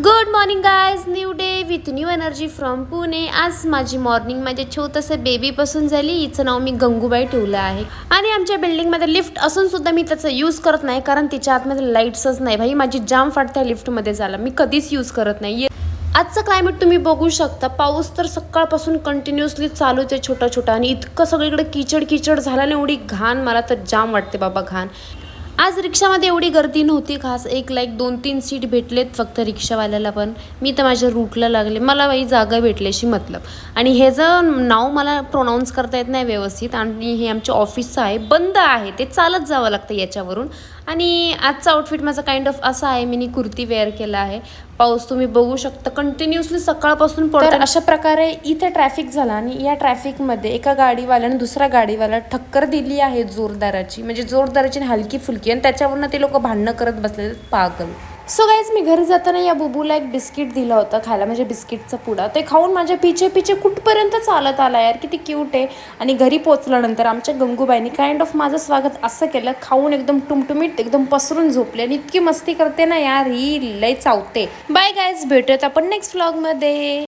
Good morning guys, new day with new energy from Pune. आज माझी morning माझ्या छोटंसं बेबीपासून झाली. हिचं नाव मी गंगूबाई ठेवलं आहे. आणि आमच्या बिल्डिंगमध्ये लिफ्ट असून सुद्धा मी त्याचा यूज करत नाही, कारण तिच्या आतमध्ये लाईट्सच नाही. भाई माझी जाम फाटत्या लिफ्टमध्ये झाला, मी कधीच यूज करत नाही. आजचं क्लायमेट तुम्ही बघू शकता. पाऊस तर सकाळपासून कंटिन्युअसली चालूच आहे छोटा छोटा, आणि इतकं सगळीकडे किचड किचड झाला ना, एवढी घाण. मला तर जाम वाटते बाबा घाण. आज रिक्षामध्ये एवढी गर्दी नव्हती खास. एक लाईक 2-3 सीट भेटलेत फक्त रिक्षावाल्याला. पण मी तर माझ्या रूटला लागले, मला बाई जागा भेटल्याशी मतलब. आणि हे जर नाव मला प्रोनाऊन्स करता येत नाही व्यवस्थित, आणि हे आमच्या ऑफिसचं आहे, बंद आहे, ते चालत जावं लागतं याच्यावरून. आणि आजचा आउटफिट माझा काइंड ऑफ असा आहे, मी कुर्ती वेअर केला आहे. पाऊस तुम्ही बघू शकता कंटिन्युअसली सकाळपासून पडतो. अशा प्रकारे इथे ट्रॅफिक झाला, आणि या ट्रॅफिकमध्ये एका गाडीवाल्याने दुसऱ्या गाडीवाला ठक्कर दिली आहे जोरदाराची, म्हणजे जोरदाराची हलकी फुलकी, आणि त्याच्यावरनं ते लोक भांडणं करत बसलेले पागल. सो गाईज, मी घरी जाताना या बुबूला एक बिस्किट दिलं होतं खायला, म्हणजे बिस्किटचा पुडा. ते खाऊन माझ्या पिछे कुठपर्यंत चालत आला यार, किती क्यूट आहे. आणि घरी पोचल्यानंतर आमच्या गंगूबाईनी काइंड ऑफ माझं स्वागत असं केलं, खाऊन एकदम टुमटुमीत एकदम पसरून झोपले. आणि इतकी मस्ती करते ना यार, ही लय चावते. बाय गाईज, भेटूयात आपण नेक्स्ट व्लॉगमध्ये.